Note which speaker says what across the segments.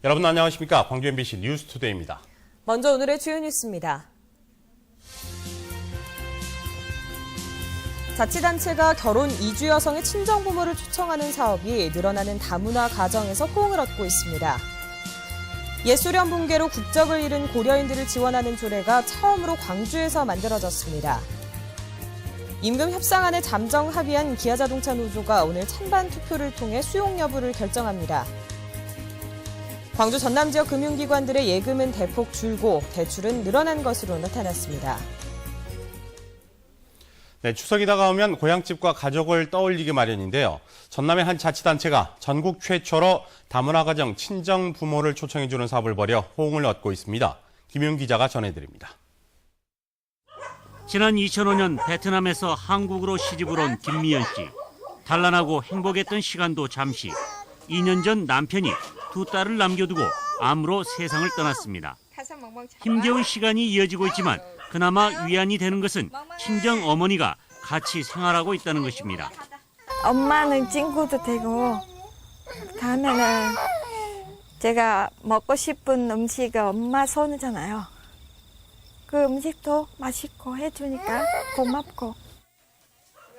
Speaker 1: 여러분 안녕하십니까? 광주 MBC 뉴스투데이입니다.
Speaker 2: 먼저 오늘의 주요 뉴스입니다. 자치단체가 결혼 이주 여성의 친정부모를 초청하는 사업이 늘어나는 다문화 가정에서 호응을 얻고 있습니다. 예술연 붕괴로 국적을 잃은 고려인들을 지원하는 조례가 처음으로 광주에서 만들어졌습니다. 임금 협상안에 잠정 합의한 기아자동차 노조가 오늘 찬반 투표를 통해 수용 여부를 결정합니다. 광주 전남 지역 금융기관들의 예금은 대폭 줄고 대출은 늘어난 것으로 나타났습니다.
Speaker 1: 네, 추석이 다가오면 고향집과 가족을 떠올리기 마련인데요. 전남의 한 자치단체가 전국 최초로 다문화 가정 친정 부모를 초청해주는 사업을 벌여 호응을 얻고 있습니다. 김용 기자가 전해드립니다.
Speaker 3: 지난 2005년 베트남에서 한국으로 시집을 온 김미연 씨. 단란하고 행복했던 시간도 잠시. 2년 전 남편이 두 딸을 남겨두고 암으로 세상을 떠났습니다. 힘겨운 시간이 이어지고 있지만 그나마 위안이 되는 것은 친정 어머니가 같이 생활하고 있다는 것입니다.
Speaker 4: 엄마는 친구도 되고 다음에는 제가 먹고 싶은 음식은 엄마 손이잖아요. 그 음식도 맛있고 해주니까 고맙고.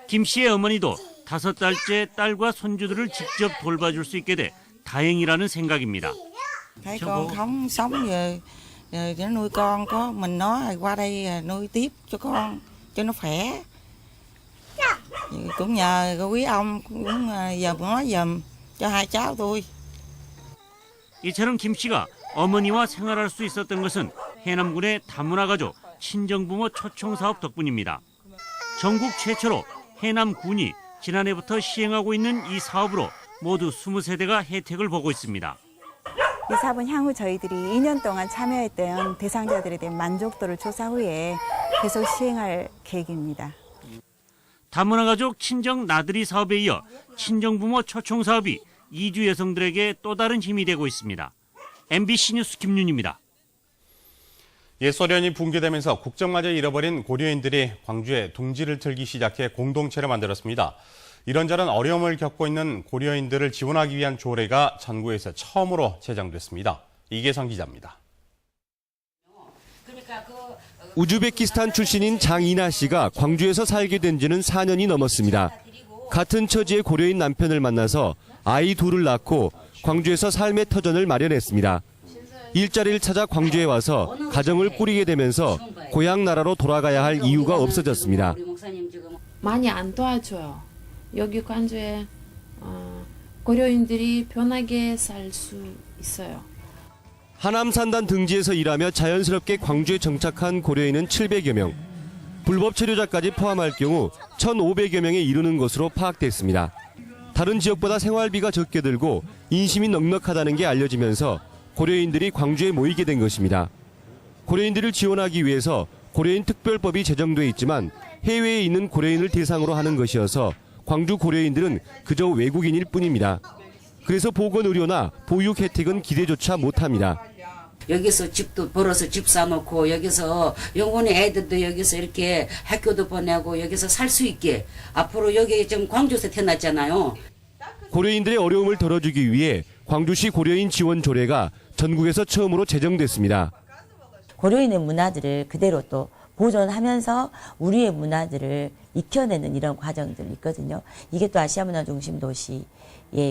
Speaker 3: 김 씨의 어머니도 5달째 딸과 손주들을 직접 돌봐줄 수 있게 돼 다행이라는 생각입니다.
Speaker 5: Thấy con không sống giờ nó nuôi con có mình nó qua đây nuôi tiếp cho con cho nó khỏe. Cũng nhờ cái quý ông cũng giờ nói giùm cho hai cháu tôi.
Speaker 3: 이처럼 김 씨가 어머니와 생활할 수 있었던 것은 해남군의 다문화 가족 친정부모 초청 사업 덕분입니다. 전국 최초로 해남군이 지난해부터 시행하고 있는 이 사업으로 모두 20세대가 혜택을 보고 있습니다.
Speaker 6: 이 사업은 향후 저희들이 2년 동안 참여했던 대상자들에 대한 만족도를 조사 후에 계속 시행할 계획입니다.
Speaker 3: 다문화 가족 친정 나들이 사업에 이어 친정부모 초청 사업이 이주 여성들에게 또 다른 힘이 되고 있습니다. MBC 뉴스 김윤입니다.
Speaker 1: 옛소련이 붕괴되면서 국적마저 잃어버린 고려인들이 광주에 둥지를 틀기 시작해 공동체를 만들었습니다. 이런저런 어려움을 겪고 있는 고려인들을 지원하기 위한 조례가 전국에서 처음으로 제정됐습니다. 이계성 기자입니다.
Speaker 7: 우즈베키스탄 출신인 장이나 씨가 광주에서 살게 된 지는 4년이 넘었습니다. 같은 처지의 고려인 남편을 만나서 아이 둘을 낳고 광주에서 삶의 터전을 마련했습니다. 일자리를 찾아 광주에 와서 가정을 꾸리게 되면서 고향 나라로 돌아가야 할 이유가 없어졌습니다.
Speaker 8: 많이 안 도와줘요. 여기 광주에 고려인들이 편하게 살 수 있어요.
Speaker 7: 하남산단 등지에서 일하며 자연스럽게 광주에 정착한 고려인은 700여 명. 불법 체류자까지 포함할 경우 1,500여 명에 이르는 것으로 파악됐습니다. 다른 지역보다 생활비가 적게 들고 인심이 넉넉하다는 게 알려지면서 고려인들이 광주에 모이게 된 것입니다. 고려인들을 지원하기 위해서 고려인 특별법이 제정돼 있지만 해외에 있는 고려인을 대상으로 하는 것이어서 광주 고려인들은 그저 외국인일 뿐입니다. 그래서 보건의료나 보육 혜택은 기대조차 못합니다.
Speaker 9: 여기서 집도 벌어서 집 사놓고 여기서 영혼의 애들도 여기서 이렇게 학교도 보내고 여기서 살 수 있게 앞으로 여기 좀 광주에서 태어났잖아요.
Speaker 7: 고려인들의 어려움을 덜어주기 위해 광주시 고려인 지원 조례가 전국에서 처음으로 제정됐습니다.
Speaker 10: 고려인의 문화들을 그대로 또 보존하면서 우리의 문화들을 익혀내는 이런 과정들이 있거든요. 이게 또 아시아 문화 중심 도시의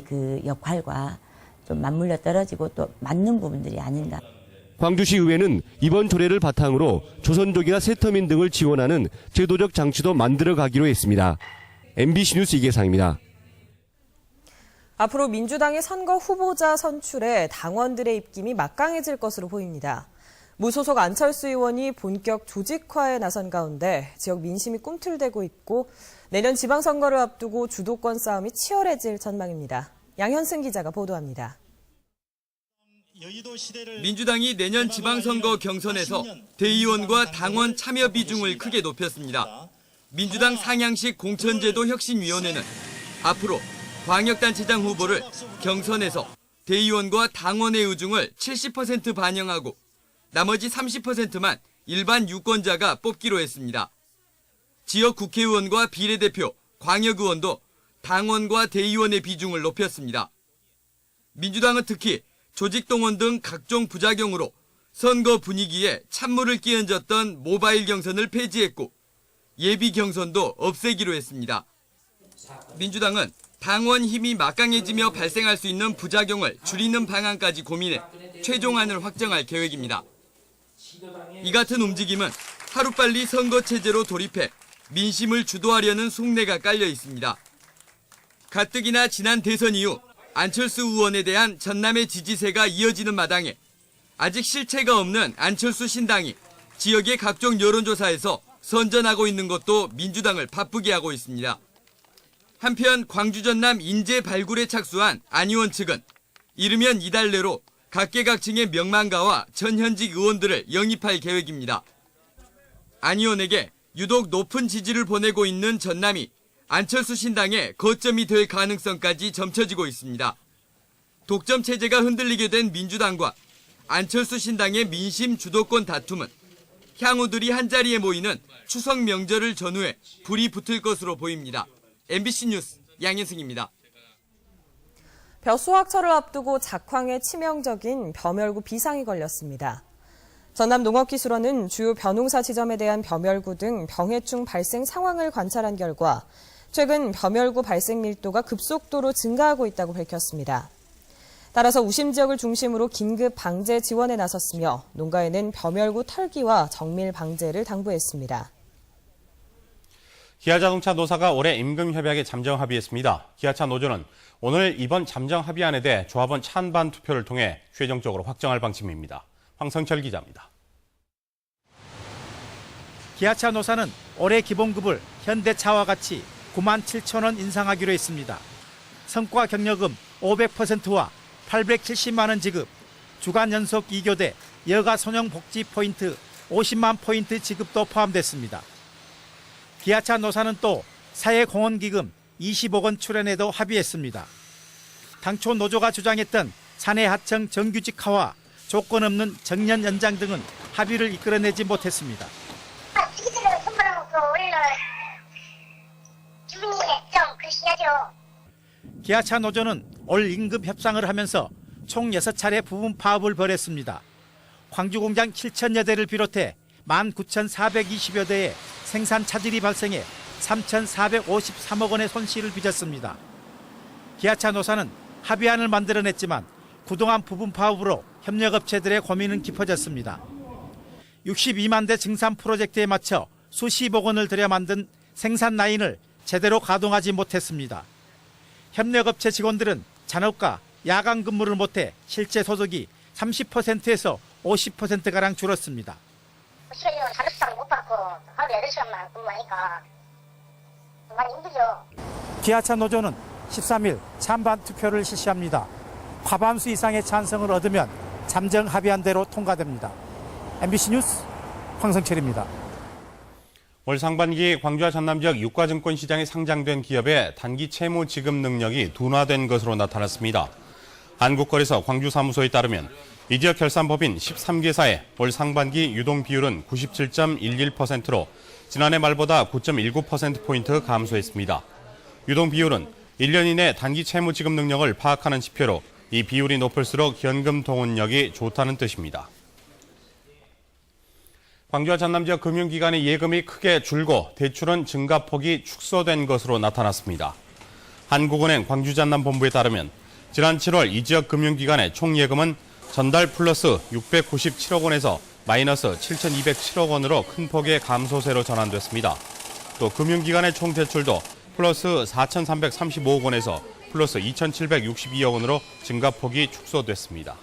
Speaker 10: 그 역할과 좀 맞물려 떨어지고 또 맞는 부분들이 아닌가.
Speaker 7: 광주시 의회는 이번 조례를 바탕으로 조선족이나 세터민 등을 지원하는 제도적 장치도 만들어 가기로 했습니다. MBC 뉴스 이계상입니다.
Speaker 2: 앞으로 민주당의 선거 후보자 선출에 당원들의 입김이 막강해질 것으로 보입니다. 무소속 안철수 의원이 본격 조직화에 나선 가운데 지역 민심이 꿈틀대고 있고 내년 지방선거를 앞두고 주도권 싸움이 치열해질 전망입니다. 양현승 기자가 보도합니다.
Speaker 11: 민주당이 내년 지방선거 경선에서 대의원과 당원 참여 비중을 크게 높였습니다. 민주당 상향식 공천제도 혁신위원회는 앞으로 광역단체장 후보를 경선에서 대의원과 당원의 의중을 70% 반영하고 나머지 30%만 일반 유권자가 뽑기로 했습니다. 지역 국회의원과 비례대표, 광역의원도 당원과 대의원의 비중을 높였습니다. 민주당은 특히 조직동원 등 각종 부작용으로 선거 분위기에 찬물을 끼얹었던 모바일 경선을 폐지했고 예비 경선도 없애기로 했습니다. 민주당은 당원 힘이 막강해지며 발생할 수 있는 부작용을 줄이는 방안까지 고민해 최종안을 확정할 계획입니다. 이 같은 움직임은 하루빨리 선거체제로 돌입해 민심을 주도하려는 속내가 깔려 있습니다. 가뜩이나 지난 대선 이후 안철수 의원에 대한 전남의 지지세가 이어지는 마당에 아직 실체가 없는 안철수 신당이 지역의 각종 여론조사에서 선전하고 있는 것도 민주당을 바쁘게 하고 있습니다. 한편 광주 전남 인재 발굴에 착수한 안 의원 측은 이르면 이달 내로 각계각층의 명망가와 전현직 의원들을 영입할 계획입니다. 안 의원에게 유독 높은 지지를 보내고 있는 전남이 안철수 신당의 거점이 될 가능성까지 점쳐지고 있습니다. 독점 체제가 흔들리게 된 민주당과 안철수 신당의 민심 주도권 다툼은 향후들이 한자리에 모이는 추석 명절을 전후해 불이 붙을 것으로 보입니다. MBC 뉴스 양현승입니다.
Speaker 2: 벼수확철을 앞두고 작황에 치명적인 벼멸구 비상이 걸렸습니다. 전남농업기술원은 주요 벼농사 지점에 대한 벼멸구 등 병해충 발생 상황을 관찰한 결과 최근 벼멸구 발생 밀도가 급속도로 증가하고 있다고 밝혔습니다. 따라서 우심 지역을 중심으로 긴급 방제 지원에 나섰으며 농가에는 벼멸구 털기와 정밀 방제를 당부했습니다.
Speaker 1: 기아자동차 노사가 올해 임금협약에 잠정 합의했습니다. 기아차 노조는 오늘 이번 잠정 합의안에 대해 조합원 찬반 투표를 통해 최종적으로 확정할 방침입니다. 황성철 기자입니다.
Speaker 12: 기아차 노사는 올해 기본급을 현대차와 같이 9만 7천 원 인상하기로 했습니다. 성과 경력금 500%와 870만 원 지급, 주간 연속 2교대, 여가 선용 복지 포인트 50만 포인트 지급도 포함됐습니다. 기아차 노사는 또 사회공헌기금 20억 원 출연에도 합의했습니다. 당초 노조가 주장했던 사내 하청 정규직화와 조건 없는 정년 연장 등은 합의를 이끌어내지 못했습니다. 기아차 노조는 올 임금 협상을 하면서 총 6차례 부분 파업을 벌였습니다. 광주 공장 7천여 대를 비롯해 19,420여 대의 생산 차질이 발생해 3,453억 원의 손실을 빚었습니다. 기아차 노사는 합의안을 만들어냈지만 그동안 부분 파업으로 협력업체들의 고민은 깊어졌습니다. 62만 대 증산 프로젝트에 맞춰 수십억 원을 들여 만든 생산 라인을 제대로 가동하지 못했습니다. 협력업체 직원들은 잔업과 야간 근무를 못해 실제 소득이 30%에서 50%가량 줄었습니다.
Speaker 13: 시간적으로 자료수당 못 받고 하루 8시간만 근무하니까 많이 힘들죠.
Speaker 12: 기아차 노조는 13일 찬반 투표를 실시합니다. 과반수 이상의 찬성을 얻으면 잠정 합의안대로 통과됩니다. MBC 뉴스 황성철입니다.
Speaker 1: 올 상반기 광주와 전남 지역 유가증권 시장에 상장된 기업의 단기 채무 지급 능력이 둔화된 것으로 나타났습니다. 한국거래소 광주사무소에 따르면 이 지역 결산법인 13개사의 올 상반기 유동 비율은 97.11%로 지난해 말보다 9.19%포인트 감소했습니다. 유동 비율은 1년 이내 단기 채무 지급 능력을 파악하는 지표로 이 비율이 높을수록 현금 동원력이 좋다는 뜻입니다. 광주와 전남 지역 금융기관의 예금이 크게 줄고 대출은 증가폭이 축소된 것으로 나타났습니다. 한국은행 광주 전남 본부에 따르면 지난 7월 이 지역 금융기관의 총 예금은 전달 플러스 697억 원에서 마이너스 7,207억 원으로 큰 폭의 감소세로 전환됐습니다. 또 금융기관의 총 대출도 플러스 4,335억 원에서 플러스 2,762억 원으로 증가폭이 축소됐습니다.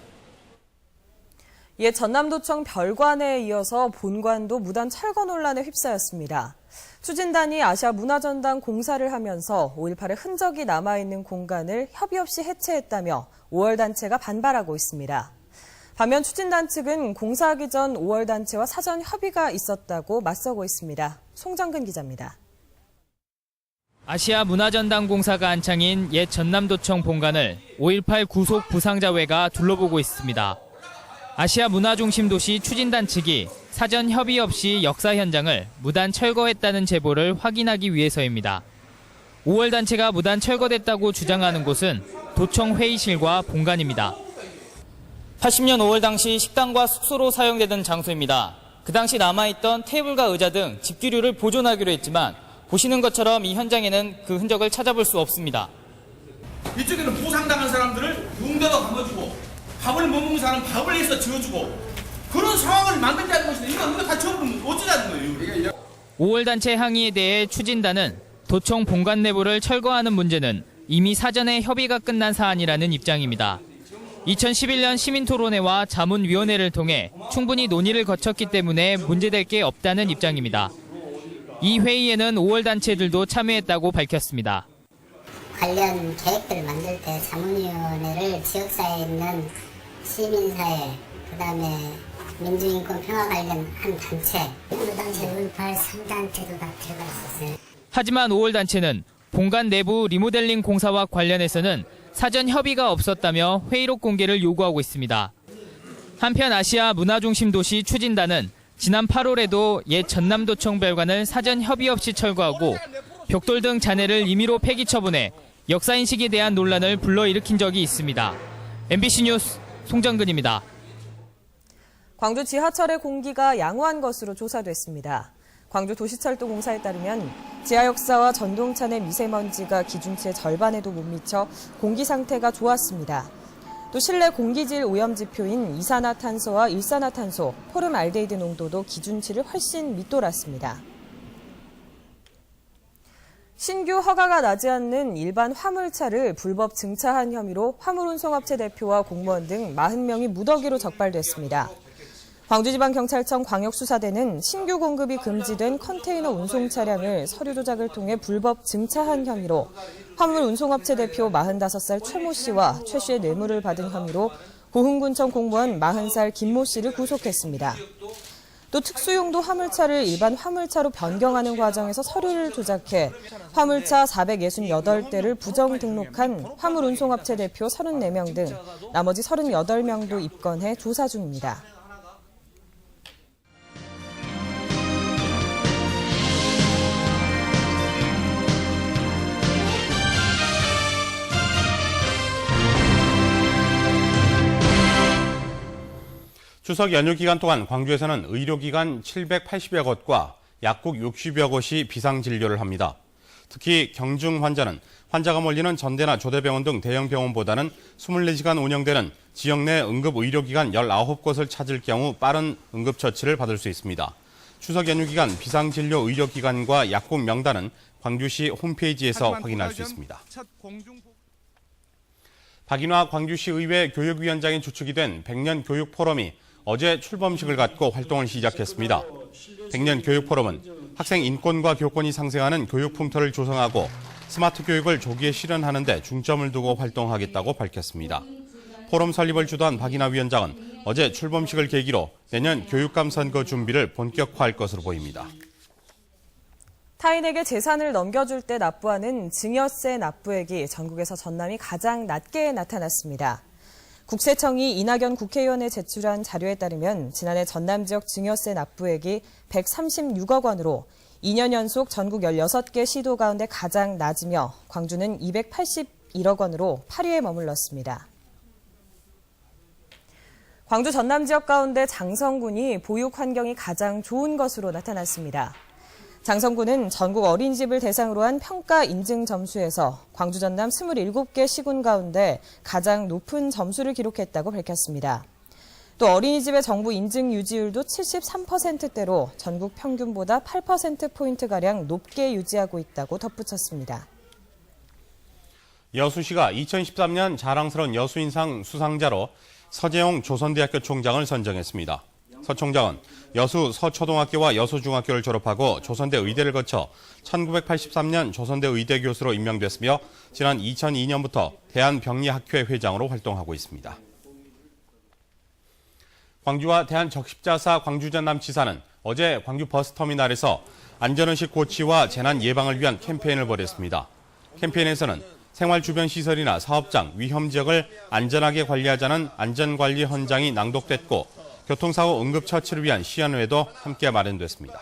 Speaker 2: 이에 전남도청 별관에 이어서 본관도 무단 철거 논란에 휩싸였습니다. 추진단이 아시아 문화전당 공사를 하면서 5.18의 흔적이 남아있는 공간을 협의 없이 해체했다며 5월 단체가 반발하고 있습니다. 반면 추진단 측은 공사하기 전 5월 단체와 사전 협의가 있었다고 맞서고 있습니다. 송정근 기자입니다.
Speaker 14: 아시아 문화전당 공사가 한창인 옛 전남도청 본관을 5.18 구속 부상자회가 둘러보고 있습니다. 아시아 문화중심도시 추진단 측이 사전 협의 없이 역사 현장을 무단 철거했다는 제보를 확인하기 위해서입니다. 5월 단체가 무단 철거됐다고 주장하는 곳은 도청 회의실과 본관입니다. 80년 5월 당시 식당과 숙소로 사용되던 장소입니다. 그 당시 남아있던 테이블과 의자 등 집기류를 보존하기로 했지만 보시는 것처럼 이 현장에는 그 흔적을 찾아볼 수 없습니다.
Speaker 15: 이쪽에는 부상당한 사람들을 누군가가 감아주고 밥을 못 먹는 사람은 밥을 해서 지어주고 그런 상황을 만들자는 것인데 이거 다 지어보면 어쩌자는 거예요.
Speaker 14: 5월 단체 항의에 대해 추진단은 도청 본관 내부를 철거하는 문제는 이미 사전에 협의가 끝난 사안이라는 입장입니다. 2011년 시민토론회와 자문위원회를 통해 충분히 논의를 거쳤기 때문에 문제될 게 없다는 입장입니다. 이 회의에는 5월 단체들도 참여했다고 밝혔습니다.
Speaker 13: 관련 계획들을 만들 때 자문위원회를 지역사회에 있는 시민사회, 그다음에 민주인권 평화 관련 한 단체, 그 당시 5.18 3단체도 다 들어가 있었어요.
Speaker 14: 하지만 5월 단체는 본관 내부 리모델링 공사와 관련해서는 사전 협의가 없었다며 회의록 공개를 요구하고 있습니다. 한편 아시아 문화중심도시 추진단은 지난 8월에도 옛 전남도청 별관을 사전 협의 없이 철거하고 벽돌 등 잔해를 임의로 폐기 처분해 역사인식에 대한 논란을 불러일으킨 적이 있습니다. MBC 뉴스 송정근입니다.
Speaker 2: 광주 지하철의 공기가 양호한 것으로 조사됐습니다. 광주도시철도공사에 따르면 지하역사와 전동차 내 미세먼지가 기준치의 절반에도 못 미쳐 공기 상태가 좋았습니다. 또 실내 공기질 오염지표인 이산화탄소와 일산화탄소, 포름알데히드 농도도 기준치를 훨씬 밑돌았습니다. 신규 허가가 나지 않는 일반 화물차를 불법 증차한 혐의로 화물운송업체 대표와 공무원 등 40명이 무더기로 적발됐습니다. 광주지방경찰청 광역수사대는 신규 공급이 금지된 컨테이너 운송 차량을 서류 조작을 통해 불법 증차한 혐의로 화물운송업체 대표 45살 최모 씨와 최 씨의 뇌물을 받은 혐의로 고흥군청 공무원 40살 김모 씨를 구속했습니다. 또 특수용도 화물차를 일반 화물차로 변경하는 과정에서 서류를 조작해 화물차 468대를 부정 등록한 화물운송업체 대표 34명 등 나머지 38명도 입건해 조사 중입니다.
Speaker 1: 추석 연휴 기간 동안 광주에서는 의료기관 780여 곳과 약국 60여 곳이 비상진료를 합니다. 특히 경증 환자는 환자가 몰리는 전대나 조대병원 등 대형 병원보다는 24시간 운영되는 지역 내 응급의료기관 19곳을 찾을 경우 빠른 응급처치를 받을 수 있습니다. 추석 연휴 기간 비상진료 의료기관과 약국 명단은 광주시 홈페이지에서 확인할 수 있습니다. 박인화 광주시 의회 교육위원장이 주축이 된 100년 교육 포럼이 어제 출범식을 갖고 활동을 시작했습니다. 100년 교육 포럼은 학생 인권과 교권이 상생하는 교육 풍토를 조성하고 스마트 교육을 조기에 실현하는 데 중점을 두고 활동하겠다고 밝혔습니다. 포럼 설립을 주도한 박인화 위원장은 어제 출범식을 계기로 내년 교육감 선거 준비를 본격화할 것으로 보입니다.
Speaker 2: 타인에게 재산을 넘겨줄 때 납부하는 증여세 납부액이 전국에서 전남이 가장 낮게 나타났습니다. 국세청이 이낙연 국회의원에 제출한 자료에 따르면 지난해 전남 지역 증여세 납부액이 136억 원으로 2년 연속 전국 16개 시도 가운데 가장 낮으며 광주는 281억 원으로 8위에 머물렀습니다. 광주 전남 지역 가운데 장성군이 보육 환경이 가장 좋은 것으로 나타났습니다. 장성군은 전국 어린이집을 대상으로 한 평가 인증 점수에서 광주 전남 27개 시군 가운데 가장 높은 점수를 기록했다고 밝혔습니다. 또 어린이집의 정부 인증 유지율도 73%대로 전국 평균보다 8%포인트가량 높게 유지하고 있다고 덧붙였습니다.
Speaker 1: 여수시가 2013년 자랑스러운 여수인상 수상자로 서재용 조선대학교 총장을 선정했습니다. 서 총장은 여수 서초등학교와 여수중학교를 졸업하고 조선대 의대를 거쳐 1983년 조선대 의대 교수로 임명됐으며 지난 2002년부터 대한병리학회 회장으로 활동하고 있습니다. 광주와 대한적십자사 광주전남지사는 어제 광주 버스터미널에서 안전의식 고취와 재난 예방을 위한 캠페인을 벌였습니다. 캠페인에서는 생활 주변 시설이나 사업장, 위험 지역을 안전하게 관리하자는 안전관리 헌장이 낭독됐고 교통사고 응급처치를 위한 시연회도 함께 마련됐습니다.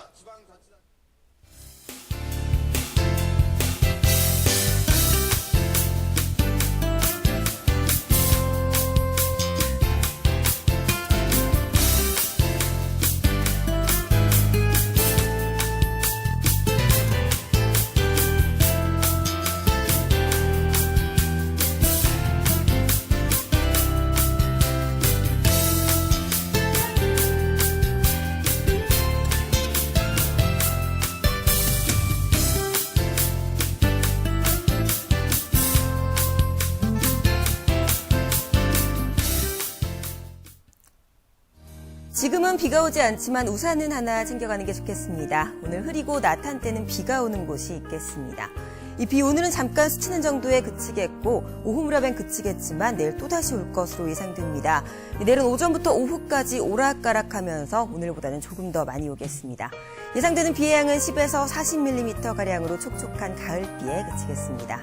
Speaker 16: 지금은 비가 오지 않지만 우산은 하나 챙겨가는 게 좋겠습니다. 오늘 흐리고 낮한 때는 비가 오는 곳이 있겠습니다. 이 비 오늘은 잠깐 스치는 정도에 그치겠고 오후 무렵엔 그치겠지만 내일 또다시 올 것으로 예상됩니다. 내일은 오전부터 오후까지 오락가락하면서 오늘보다는 조금 더 많이 오겠습니다. 예상되는 비의 양은 10에서 40mm가량으로 촉촉한 가을비에 그치겠습니다.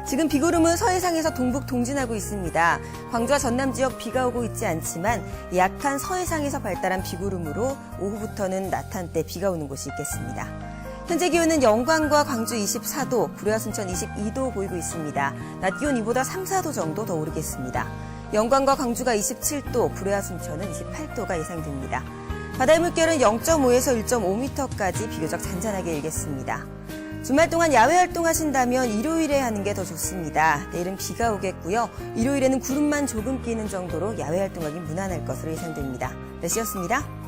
Speaker 16: 지금 비구름은 서해상에서 동북 동진하고 있습니다. 광주와 전남 지역 비가 오고 있지 않지만 약한 서해상에서 발달한 비구름으로 오후부터는 낮한 때 비가 오는 곳이 있겠습니다. 현재 기온은 영광과 광주 24도, 구례와 순천 22도 보이고 있습니다. 낮 기온 이보다 3, 4도 정도 더 오르겠습니다. 영광과 광주가 27도, 구례와 순천은 28도가 예상됩니다. 바다의 물결은 0.5에서 1.5m까지 비교적 잔잔하게 일겠습니다. 주말 동안 야외 활동하신다면 일요일에 하는 게 더 좋습니다. 내일은 비가 오겠고요. 일요일에는 구름만 조금 끼는 정도로 야외 활동하기 무난할 것으로 예상됩니다. 날씨였습니다.